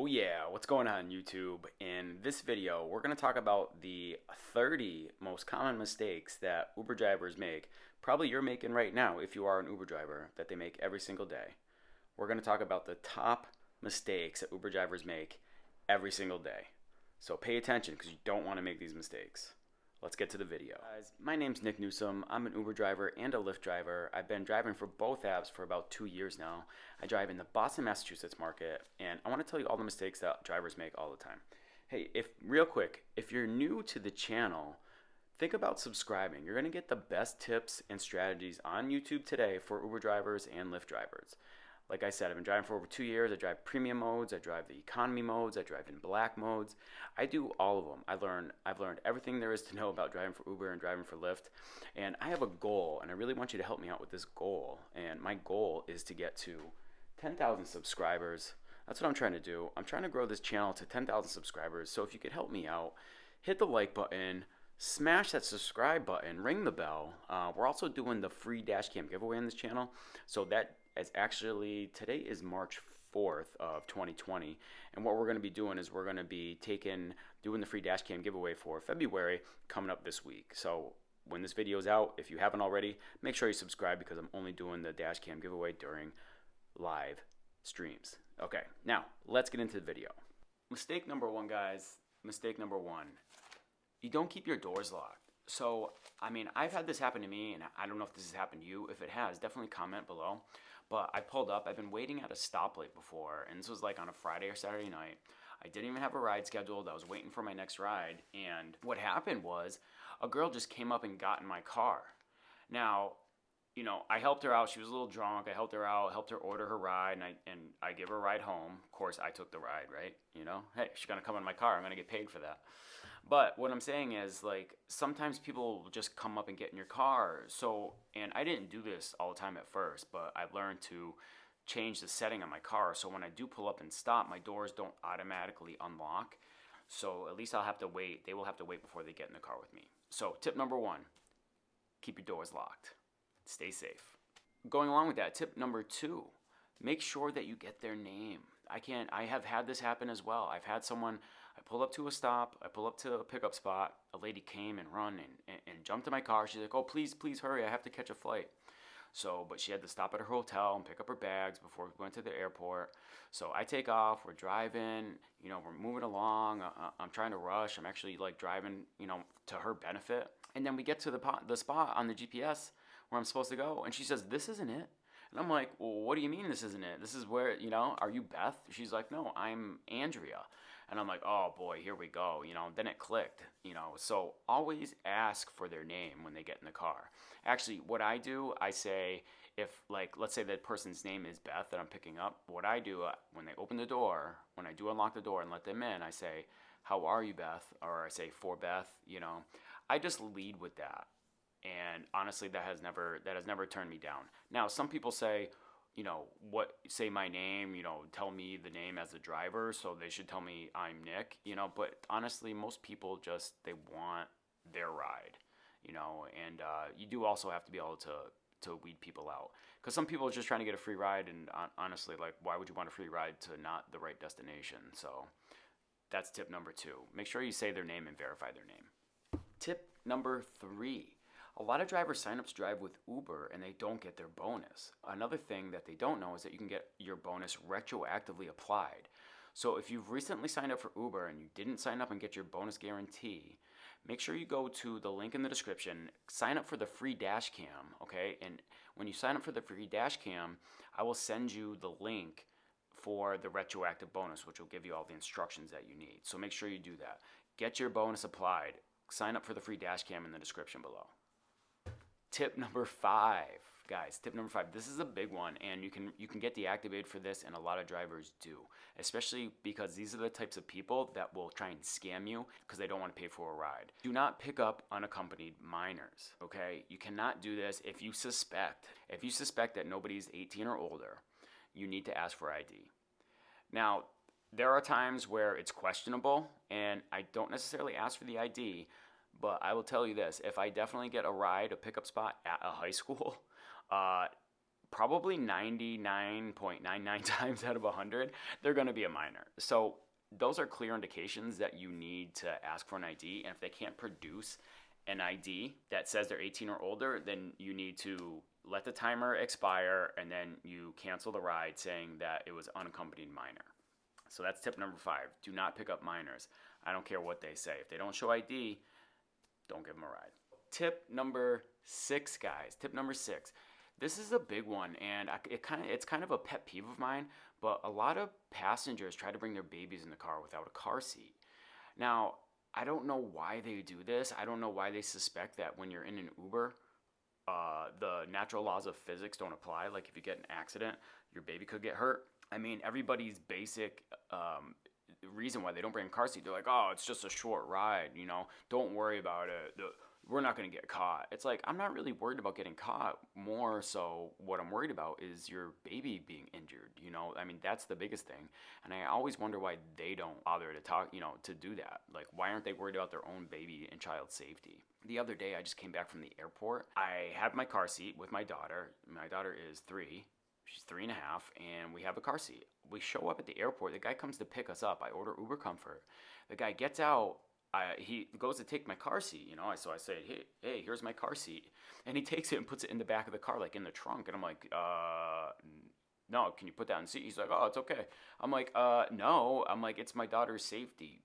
Yeah, what's going on YouTube? In this video, we're going to talk about the 30 most common mistakes that Uber drivers make. Probably you're making right now if you are an Uber driver, that they make every single day. We're going to talk about the top mistakes that Uber drivers make every single day. So pay attention because you don't want to make these mistakes. Let's get to the video. Guys, my name's Nick Newsom. I'm an Uber driver and a Lyft driver. I've been driving for both apps for about 2 years now. I drive in the Boston, Massachusetts market, and I want to tell you all the mistakes that drivers make all the time. Hey, real quick, if you're new to the channel, think about subscribing. You're going to get the best tips and strategies on YouTube today for Uber drivers and Lyft drivers. Like I said, I've been driving for over 2 years. I drive premium modes, I drive the economy modes, I drive in black modes. I do all of them. I've learned everything there is to know about driving for Uber and driving for Lyft. And I have a goal, and I really want you to help me out with this goal. And my goal is to get to 10,000 subscribers. That's what I'm trying to do. I'm trying to grow this channel to 10,000 subscribers. So if you could help me out, hit the like button, smash that subscribe button, ring the bell. We're also doing the free dash cam giveaway on this channel. So that is actually, today is March 4th of 2020. And what we're going to be doing is we're going to be doing the free dash cam giveaway for February coming up this week. So when this video is out, if you haven't already, make sure you subscribe because I'm only doing the dash cam giveaway during live streams. Okay, now let's get into the video. Mistake number one, guys. Mistake number one. You don't keep your doors locked. So, I've had this happen to me, and I don't know if this has happened to you. If it has, definitely comment below. But I pulled up. I've been waiting at a stoplight before, and this was like on a Friday or Saturday night. I didn't even have a ride scheduled. I was waiting for my next ride, and what happened was a girl just came up and got in my car. Now, I helped her out. She was a little drunk. I helped her out, helped her order her ride, and I give her a ride home. Of course, I took the ride, right? Hey, she's going to come in my car. I'm going to get paid for that. But what I'm saying is, sometimes people will just come up and get in your car. And I didn't do this all the time at first, but I've learned to change the setting on my car. So when I do pull up and stop, my doors don't automatically unlock. So at least I'll have to wait. They will have to wait before they get in the car with me. So tip number one, keep your doors locked. Stay safe. Going along with that, tip number two, make sure that you get their name. I have had this happen as well. I've had someone, I pull up to a stop, I pull up to a pickup spot, a lady came and run and jumped in my car. She's like, oh, please hurry, I have to catch a flight. But she had to stop at her hotel and pick up her bags before we went to the airport. So I take off, we're driving, we're moving along. I'm trying to rush. I'm actually driving, to her benefit. And then we get to the spot on the GPS where I'm supposed to go. And she says, this isn't it. And I'm like, well, what do you mean this isn't it? This is where, are you Beth? She's like, no, I'm Andrea. And I'm like, oh boy, here we go. Then it clicked, So always ask for their name when they get in the car. Actually, what I do, I say, let's say that person's name is Beth that I'm picking up. What I do, when they open the door, when I do unlock the door and let them in, I say, how are you, Beth? Or I say, for Beth, I just lead with that. And honestly, that has never turned me down. Now, some people say, say my name, tell me the name as the driver, so they should tell me I'm Nick, but honestly, most people they want their ride, and you do also have to be able to weed people out, because some people are just trying to get a free ride, and honestly, why would you want a free ride to not the right destination? So that's tip number two. Make sure you say their name and verify their name. Tip number three. A lot of drivers sign up to drive with Uber and they don't get their bonus. Another thing that they don't know is that you can get your bonus retroactively applied. So if you've recently signed up for Uber and you didn't sign up and get your bonus guarantee, make sure you go to the link in the description, sign up for the free dash cam, okay? And when you sign up for the free dash cam, I will send you the link for the retroactive bonus, which will give you all the instructions that you need. So make sure you do that. Get your bonus applied. Sign up for the free dash cam in the description below. Tip number five, guys, tip number five. This is a big one, and you can get deactivated for this, and a lot of drivers do, especially because these are the types of people that will try and scam you because they don't want to pay for a ride. Do not pick up unaccompanied minors, okay? You cannot do this if you suspect that nobody's 18 or older. You need to ask for ID. Now, there are times where it's questionable, and I don't necessarily ask for the ID. But I will tell you this, if I definitely get a ride, a pickup spot at a high school, probably 99.99 times out of 100, they're going to be a minor. So those are clear indications that you need to ask for an ID. And if they can't produce an ID that says they're 18 or older, then you need to let the timer expire and then you cancel the ride saying that it was unaccompanied minor. So that's tip number 5. Do not pick up minors. I don't care what they say. If they don't show ID, don't give them a ride. Tip number 6, guys. Tip number 6. This is a big one, and it's kind of a pet peeve of mine, but a lot of passengers try to bring their babies in the car without a car seat. Now, I don't know why they do this. I don't know why they suspect that when you're in an Uber, the natural laws of physics don't apply. Like if you get an accident, your baby could get hurt. I mean, everybody's basic reason why they don't bring a car seat, they're like, oh, it's just a short ride, don't worry about it. We're not going to get caught. It's like, I'm not really worried about getting caught. More so, what I'm worried about is your baby being injured, I mean, that's the biggest thing. And I always wonder why they don't bother to talk, to do that. Like, why aren't they worried about their own baby and child safety? The other day, I just came back from the airport. I had my car seat with my daughter. My daughter is 3. She's 3.5, and we have a car seat. We show up at the airport. The guy comes to pick us up. I order Uber Comfort. The guy gets out. He goes to take my car seat, So I say, hey, here's my car seat. And he takes it and puts it in the back of the car, like in the trunk. And I'm like, no, can you put that in the seat? He's like, oh, it's okay. I'm like, no. I'm like, it's my daughter's safety.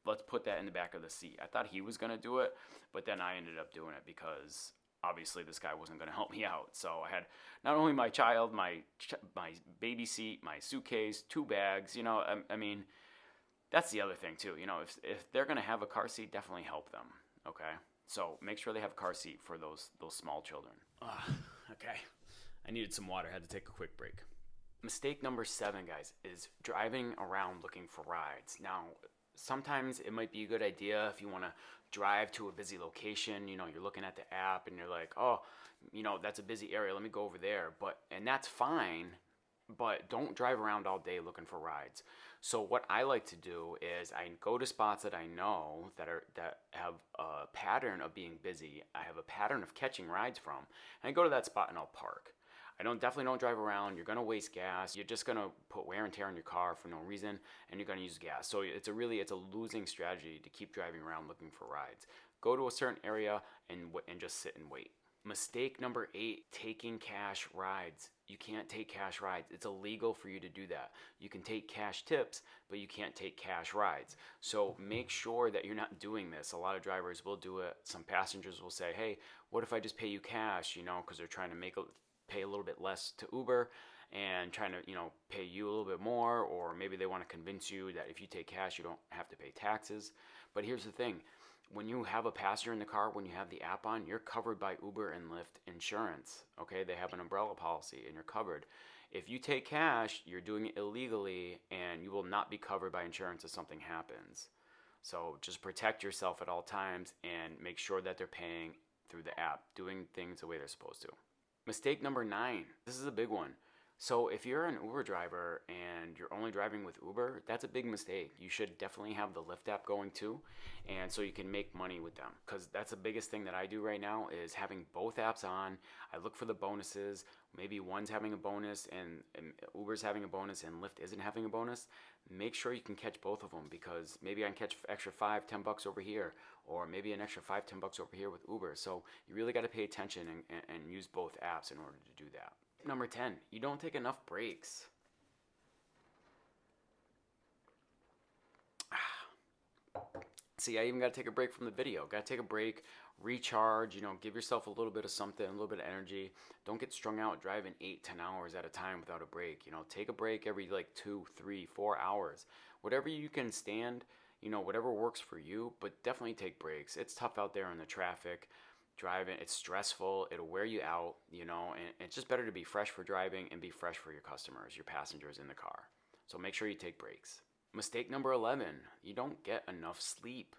Let's put that in the back of the seat. I thought he was going to do it, but then I ended up doing it because obviously this guy wasn't going to help me out. So I had not only my child, my baby seat, my suitcase, 2 bags, I mean, that's the other thing too. If they're going to have a car seat, definitely help them. Okay. So make sure they have a car seat for those small children. Okay. I needed some water. I had to take a quick break. Mistake number 7, guys, is driving around looking for rides. Now, sometimes it might be a good idea if you want to drive to a busy location, you're looking at the app and you're like, oh, that's a busy area, let me go over there. And that's fine, but don't drive around all day looking for rides. So what I like to do is I go to spots that I know that have a pattern of being busy. I have a pattern of catching rides from, and I go to that spot and I'll park. Definitely don't drive around. You're going to waste gas. You're just going to put wear and tear on your car for no reason, and you're going to use gas. So it's a losing strategy to keep driving around looking for rides. Go to a certain area and just sit and wait. Mistake number 8, taking cash rides. You can't take cash rides. It's illegal for you to do that. You can take cash tips, but you can't take cash rides. So make sure that you're not doing this. A lot of drivers will do it. Some passengers will say, hey, what if I just pay you cash, because they're trying to pay a little bit less to Uber and trying to, pay you a little bit more, or maybe they want to convince you that if you take cash, you don't have to pay taxes. But here's the thing. When you have a passenger in the car, when you have the app on, you're covered by Uber and Lyft insurance, okay? They have an umbrella policy and you're covered. If you take cash, you're doing it illegally and you will not be covered by insurance if something happens. So just protect yourself at all times and make sure that they're paying through the app, doing things the way they're supposed to. Mistake number 9. This is a big one. So if you're an Uber driver and you're only driving with Uber, that's a big mistake. You should definitely have the Lyft app going too, and so you can make money with them. Because that's the biggest thing that I do right now is having both apps on. I look for the bonuses. Maybe one's having a bonus and Uber's having a bonus and Lyft isn't having a bonus. Make sure you can catch both of them, because maybe I can catch extra $5-10 over here, or maybe an extra $5-10 over here with Uber. So you really got to pay attention and use both apps in order to do that. Number 10, you don't take enough breaks. See, I even got to take a break from the video. Got to take a break, recharge, give yourself a little bit of something, a little bit of energy. Don't get strung out driving 8-10 hours at a time without a break. Take a break every 2, 3, 4 hours. Whatever you can stand, whatever works for you, but definitely take breaks. It's tough out there in the traffic. Driving, it's stressful, it'll wear you out, and it's just better to be fresh for driving and be fresh for your customers, your passengers in the car. So make sure you take breaks. Mistake number 11, you don't get enough sleep.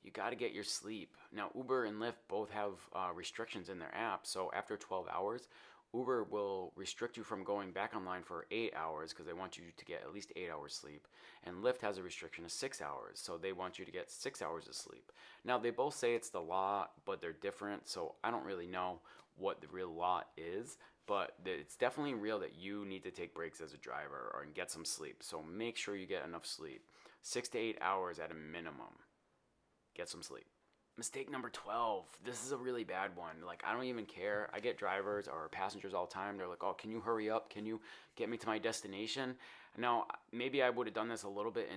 You got to get your sleep. Now, Uber and Lyft both have restrictions in their app, so after 12 hours, Uber will restrict you from going back online for 8 hours because they want you to get at least 8 hours sleep. And Lyft has a restriction of 6 hours, so they want you to get 6 hours of sleep. Now, they both say it's the law, but they're different, so I don't really know what the real law is. but it's definitely real that you need to take breaks as a driver or and get some sleep. So make sure you get enough sleep. 6 to 8 hours at a minimum. Get some sleep. Mistake number 12. This is a really bad one. Like, I don't even care. I get drivers or passengers all the time. They're like, oh, can you hurry up? Can you get me to my destination? Now, maybe I would have done this a little bit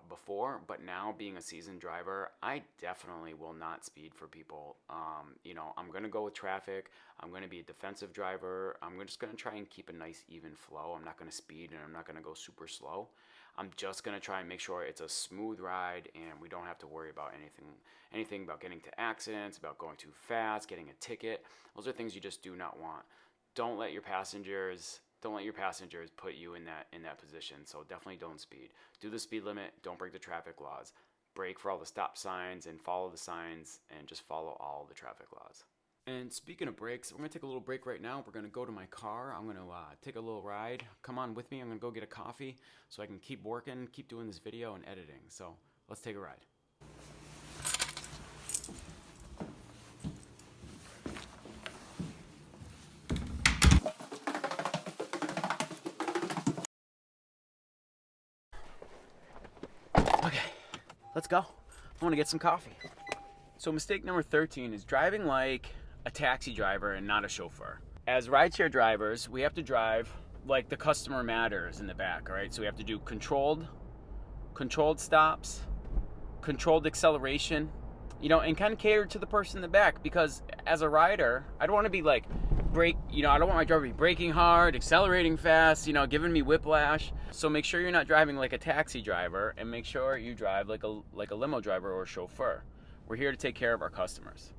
before, but now being a seasoned driver, I definitely will not speed for people. I'm going to go with traffic. I'm going to be a defensive driver. I'm just going to try and keep a nice even flow. I'm not going to speed and I'm not going to go super slow. I'm just going to try and make sure it's a smooth ride and we don't have to worry about anything about getting to accidents, about going too fast, getting a ticket. Those are things you just do not want. Don't let your passengers put you in that position. So definitely don't speed. Do the speed limit, don't break the traffic laws. Brake for all the stop signs and follow the signs and just follow all the traffic laws. And speaking of breaks, we're going to take a little break right now. We're going to go to my car. I'm going to take a little ride. Come on with me. I'm going to go get a coffee so I can keep working, keep doing this video and editing. So let's take a ride. Okay, let's go. I want to get some coffee. So mistake number 13 is driving like a taxi driver and not a chauffeur. As rideshare drivers, we have to drive like the customer matters in the back, all right? So we have to do controlled stops, controlled acceleration, and kind of cater to the person in the back, because as a rider, I don't want to be like I don't want my driver to be braking hard, accelerating fast, giving me whiplash. So make sure you're not driving like a taxi driver and make sure you drive like a limo driver or a chauffeur. We're here to take care of our customers.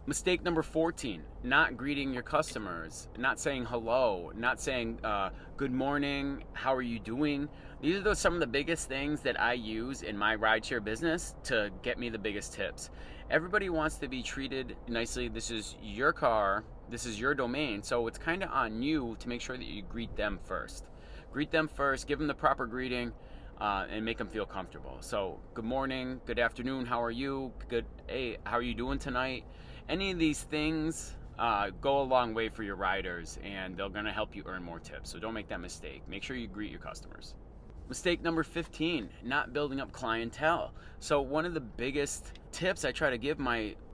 Mistake number 14, not greeting your customers, not saying hello, not saying good morning, how are you doing? These are some of the biggest things that I use in my rideshare business to get me the biggest tips. Everybody wants to be treated nicely. This is your car, this is your domain, so it's kind of on you to make sure that you greet them first. Greet them first, give them the proper greeting, and make them feel comfortable. So good morning, good afternoon, how are you? Good, hey, how are you doing tonight? Any of these things go a long way for your riders, and they're going to help you earn more tips. So don't make that mistake. Make sure you greet your customers. Mistake number 15, not building up clientele. So one of the biggest tips I try to give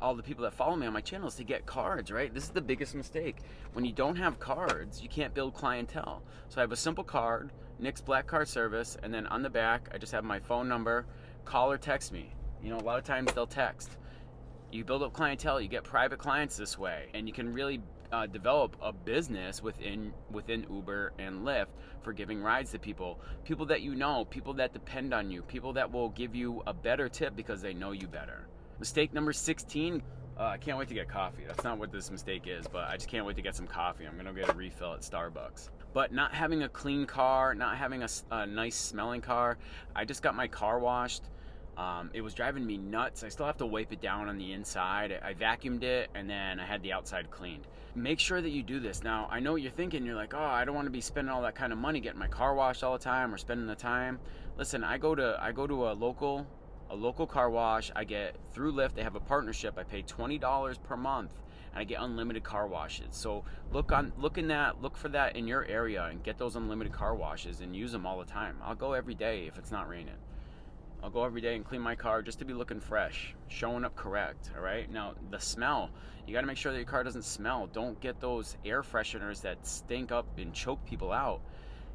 all the people that follow me on my channel is to get cards, right? This is the biggest mistake. When you don't have cards, you can't build clientele. So I have a simple card, Nick's Black Card Service, and then on the back, I just have my phone number. Call or text me. A lot of times they'll text. You build up clientele, you get private clients this way, and you can really develop a business within Uber and Lyft for giving rides to people that you know, people that depend on you, people that will give you a better tip because they know you better. Mistake number 16, I can't wait to get coffee. That's not what this mistake is, but I just can't wait to get some coffee. I'm gonna get a refill at Starbucks. But not having a clean car, not having a nice smelling car. I just got my car washed. It was driving me nuts. I still have to wipe it down on the inside. I vacuumed it and then I had the outside cleaned. Make sure that you do this. Now, I know what you're thinking. You're like, oh, I don't want to be spending all that kind of money getting my car washed all the time or spending the time. Listen, I go to a local car wash. I get through Lyft. They have a partnership. I pay $20 per month and I get unlimited car washes. So look for that in your area and get those unlimited car washes and use them all the time. I'll go every day if it's not raining. I'll go every day and clean my car just to be looking fresh, showing up correct, all right? Now, the smell, you got to make sure that your car doesn't smell. Don't get those air fresheners that stink up and choke people out.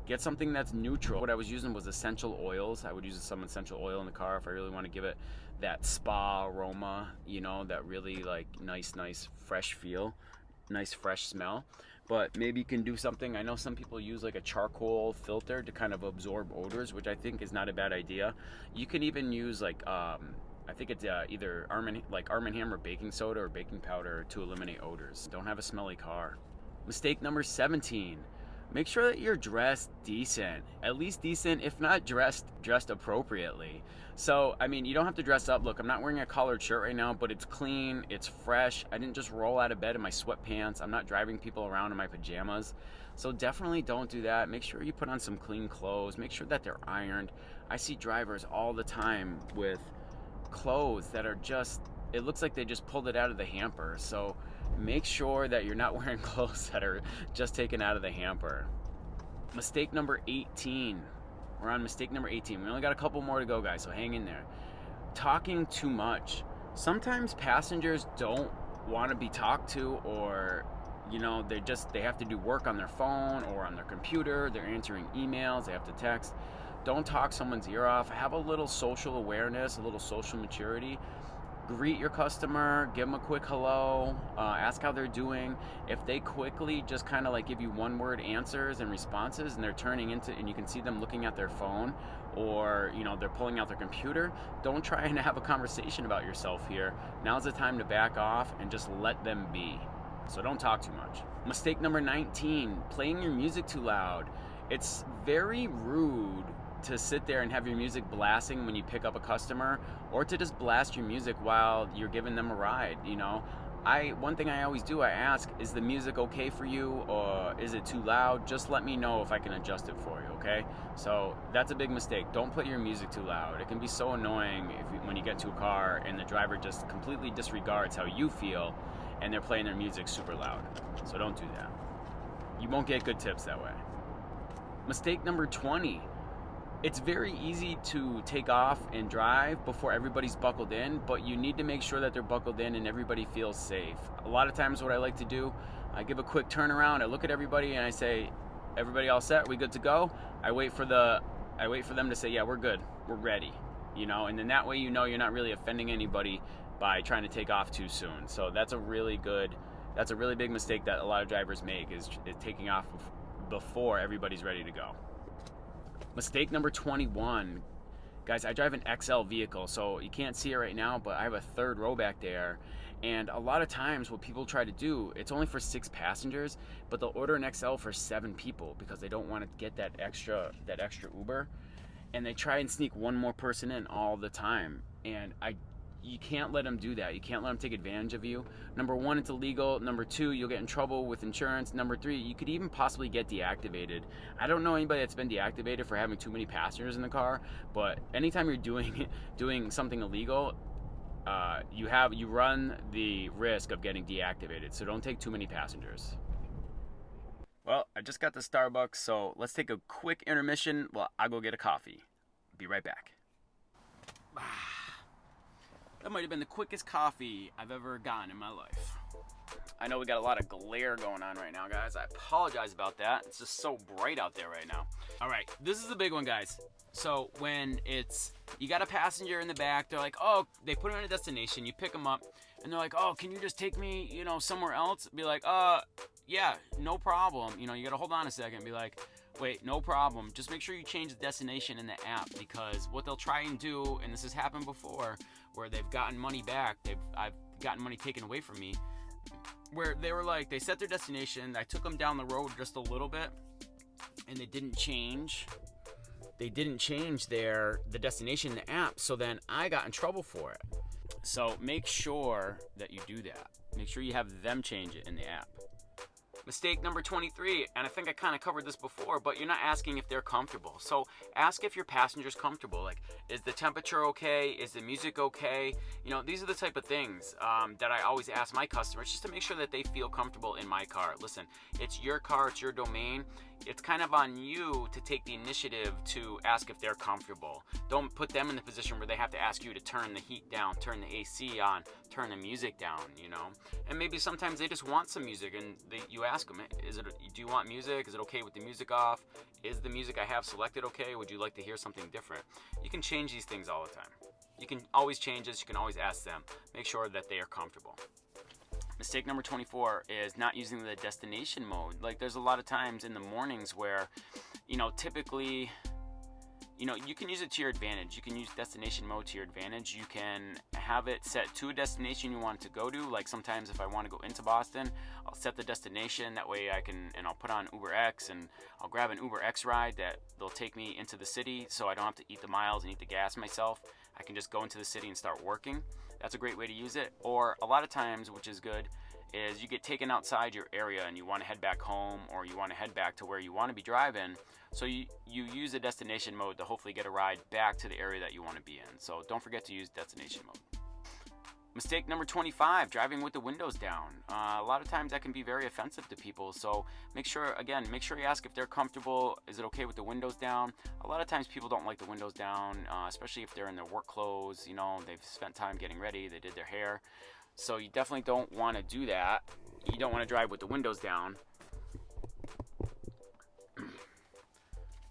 Get something that's neutral. What I was using was essential oils. I would use some essential oil in the car if I really want to give it that spa aroma, that really like nice fresh feel, nice fresh smell. But maybe you can do something. I know some people use like a charcoal filter to kind of absorb odors, which I think is not a bad idea. You can even use like I think it's either Arm & Hammer baking soda or baking powder to eliminate odors. Don't have a smelly car. Mistake number 17. Make sure that you're dressed decent, at least decent, if not dressed appropriately. So, you don't have to dress up. Look, I'm not wearing a collared shirt right now, but it's clean, it's fresh. I didn't just roll out of bed in my sweatpants. I'm not driving people around in my pajamas. So definitely don't do that. Make sure you put on some clean clothes. Make sure that they're ironed. I see drivers all the time with clothes that are it looks like they just pulled it out of the hamper. So make sure that you're not wearing clothes that are just taken out of the hamper. Mistake number 18. We're on mistake number 18. We only got a couple more to go, guys, so hang in there. Talking too much. Sometimes passengers don't want to be talked to, or they have to do work on their phone or on their computer. They're answering emails, they have to text. Don't talk someone's ear off. Have a little social awareness, a little social maturity. Greet your customer, give them a quick hello, ask how they're doing. If they quickly just kind of like give you one word answers and responses, and they're turning into, and you can see them looking at their phone, or they're pulling out their computer, don't try and have a conversation about yourself here. Now's the time to back off and just let them be. So don't talk too much. Mistake number 19, playing your music too loud. It's very rude to sit there and have your music blasting when you pick up a customer, or to just blast your music while you're giving them a ride. One thing I always do, I ask, is the music okay for you, or is it too loud? Just let me know if I can adjust it for you, okay? So that's a big mistake. Don't put your music too loud. It can be so annoying when you get to a car and the driver just completely disregards how you feel and they're playing their music super loud. So don't do that. You won't get good tips that way. Mistake number 20. It's very easy to take off and drive before everybody's buckled in, but you need to make sure that they're buckled in and everybody feels safe. A lot of times what I like to do, I give a quick turnaround, I look at everybody and I say, everybody all set? We good to go? I wait for them to say, yeah, we're good, we're ready. And then that way you're not really offending anybody by trying to take off too soon. So that's a really big mistake that a lot of drivers make, is taking off before everybody's ready to go. Mistake number 21. Guys, I drive an XL vehicle, so you can't see it right now, but I have a third row back there. And a lot of times what people try to do, it's only for 6 passengers, but they'll order an XL for 7 people because they don't want to get that extra Uber. And they try and sneak one more person in all the time. And you can't let them do that. You can't let them take advantage of you. Number 1, it's illegal. Number 2, you'll get in trouble with insurance. Number 3, you could even possibly get deactivated. I don't know anybody that's been deactivated for having too many passengers in the car, but anytime you're doing something illegal, you run the risk of getting deactivated. So don't take too many passengers. Well, I just got to Starbucks, so let's take a quick intermission while I go get a coffee. Be right back. That might have been the quickest coffee I've ever gotten in my life. I know we got a lot of glare going on right now, guys. I apologize about that. It's just so bright out there right now. All right, this is a big one, guys. So when you got a passenger in the back, they're like, oh, they put them in a destination, you pick them up, and they're like, oh, can you just take me, somewhere else? Be like, yeah, no problem. You got to hold on a second. Be like, wait, no problem. Just make sure you change the destination in the app, because what they'll try and do, and this has happened before, where they've gotten money back, I've gotten money taken away from me, where they were like, they set their destination, I took them down the road just a little bit, and they didn't change the destination in the app, so then I got in trouble for it. So make sure that you do that. Make sure you have them change it in the app. Mistake number 23, and I think I kind of covered this before, but you're not asking if they're comfortable. So ask if your passenger's comfortable. Like, is the temperature okay? Is the music okay? These are the type of things that I always ask my customers, just to make sure that they feel comfortable in my car. Listen, it's your car, it's your domain. It's kind of on you to take the initiative to ask if they're comfortable. Don't put them in the position where they have to ask you to turn the heat down, turn the AC on, turn the music down, And maybe sometimes they just want some music, and you ask them, do you want music? Is it okay with the music off? Is the music I have selected okay? Would you like to hear something different? You can change these things all the time. You can always change this. You can always ask them. Make sure that they are comfortable. Mistake number 24 is not using the destination mode. Like, there's a lot of times in the mornings where, typically, you can use it to your advantage. You can use destination mode to your advantage. You can have it set to a destination you want it to go to. Like, sometimes if I want to go into Boston, I'll set the destination. That way I'll put on Uber X, and I'll grab an Uber X ride that they'll take me into the city, so I don't have to eat the miles and eat the gas myself. I can just go into the city and start working. That's a great way to use it. Or a lot of times, which is good, is you get taken outside your area and you want to head back home, or you want to head back to where you want to be driving. So you use the destination mode to hopefully get a ride back to the area that you want to be in. So don't forget to use destination mode. Mistake number 25, driving with the windows down. A lot of times that can be very offensive to people, so make sure you ask if they're comfortable. Is it okay with the windows down? A lot of times people don't like the windows down, especially if they're in their work clothes. You know, they've spent time getting ready, they did their hair. So you definitely don't want to do that. You don't want to drive with the windows down.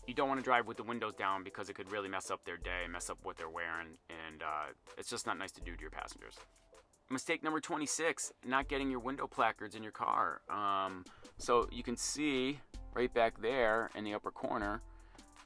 You don't want to drive with the windows down because it could really mess up their day, mess up what they're wearing, and it's just not nice to do to your passengers. Mistake number 26, not getting your window placards in your car. So you can see right back there in the upper corner,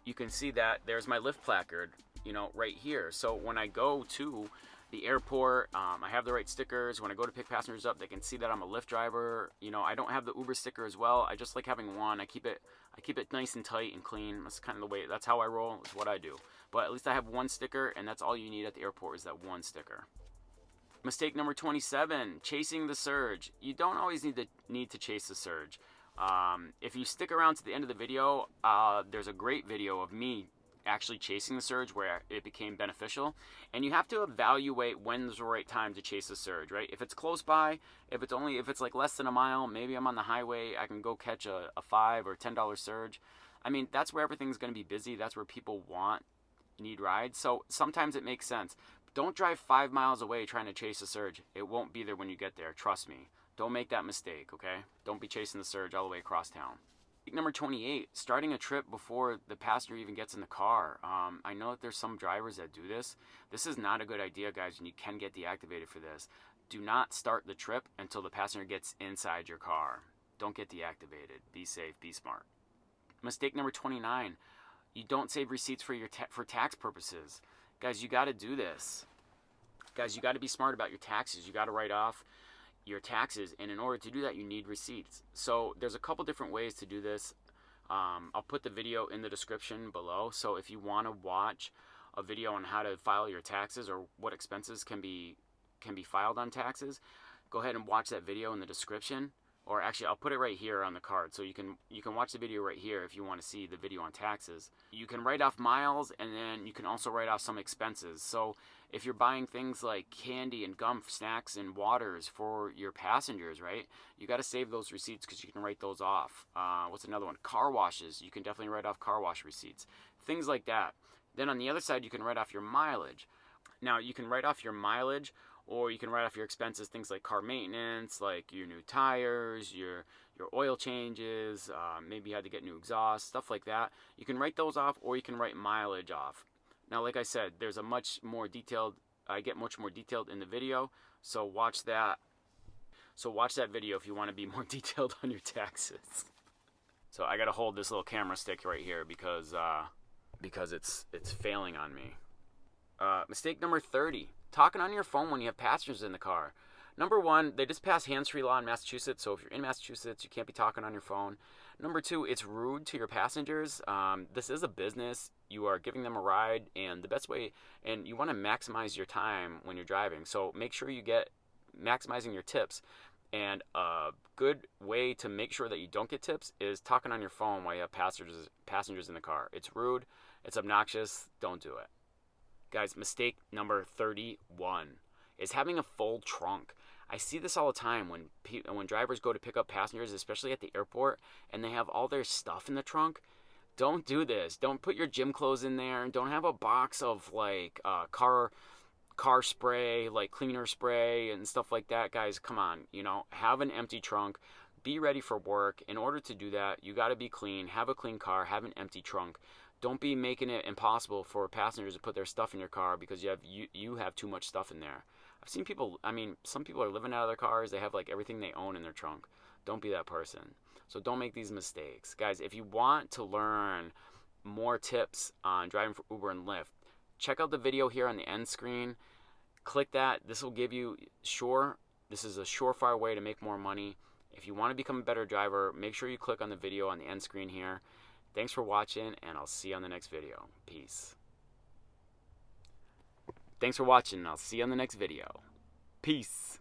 you can see that there's my Lyft placard, you know, right here. So when I go to the airport, I have the right stickers. When I go to pick passengers up, they can see that I'm a Lyft driver. You know, I don't have the Uber sticker as well. I just like having one. I keep it nice and tight and clean. That's kind of the way, that's how I roll, is what I do. But at least I have one sticker, and that's all you need at the airport is that one sticker. Mistake number 27, chasing the surge. You don't always need to chase the surge. If you stick around to the end of the video, there's a great video of me actually chasing the surge where it became beneficial, and you have to evaluate when's the right time to chase the surge, right? If it's close by, if it's like less than a mile, maybe I'm on the highway, I can go catch a $5 or $10 surge. I mean, that's where everything's going to be busy. That's where people need rides. So sometimes it makes sense. Don't drive 5 miles away trying to chase a surge. It won't be there when you get there. Trust me. Don't make that mistake, okay? Don't be chasing the surge all the way across town. Number 28, starting a trip before the passenger even gets in the car. I know that there's some drivers that do this. This is not a good idea, guys, and you can get deactivated for this. Do not start the trip until the passenger gets inside your car. Don't get deactivated. Be safe, be smart. Mistake number 29, you don't save receipts for tax purposes. Guys, you got to do this. Guys, you got to be smart about your taxes. You got to write off your taxes, and in order to do that you need receipts. So there's a couple different ways to do this. I'll put the video in the description below, so if you want to watch a video on how to file your taxes or what expenses can be filed on taxes, go ahead and watch that video in the description. Or actually, I'll put it right here on the card, so you can watch the video right here if you want to see the video on taxes. You can write off miles, and then you can also write off some expenses. So if you're buying things like candy and gum, snacks and waters for your passengers, right, you got to save those receipts because you can write those off. What's another one? Car washes. You can definitely write off car wash receipts. Things like that. Then on the other side, you can write off your mileage. Now, you can write off your mileage, or you can write off your expenses, things like car maintenance, like your new tires, your oil changes, maybe you had to get new exhaust, stuff like that. You can write those off, or you can write mileage off. Now, like I said, there's I get much more detailed in the video, so watch that. So watch that video if you want to be more detailed on your taxes. So I got to hold this little camera stick right here because it's failing on me. Mistake number 30, talking on your phone when you have passengers in the car. Number 1, they just passed hands-free law in Massachusetts, so if you're in Massachusetts, you can't be talking on your phone. Number 2, it's rude to your passengers. This is a business. You are giving them a ride, and the best way, and you want to maximize your time when you're driving, so make sure you get maximizing your tips. And a good way to make sure that you don't get tips is talking on your phone while you have passengers in the car. It's rude. It's obnoxious. Don't do it. Guys, mistake number 31 is having a full trunk. I see this all the time when drivers go to pick up passengers, especially at the airport, and they have all their stuff in the trunk. Don't do this. Don't put your gym clothes in there. Don't have a box of like car spray, like cleaner spray and stuff like that. Guys, come on, have an empty trunk. Be ready for work. In order to do that, you got to be clean. Have a clean car. Have an empty trunk. Don't be making it impossible for passengers to put their stuff in your car because you have too much stuff in there. I've seen people, some people are living out of their cars. They have like everything they own in their trunk. Don't be that person. So don't make these mistakes. Guys, if you want to learn more tips on driving for Uber and Lyft, check out the video here on the end screen. Click that. This will give you, this is a surefire way to make more money. If you want to become a better driver, make sure you click on the video on the end screen here. Thanks for watching, and I'll see you on the next video. Peace. Thanks for watching, and I'll see you on the next video. Peace.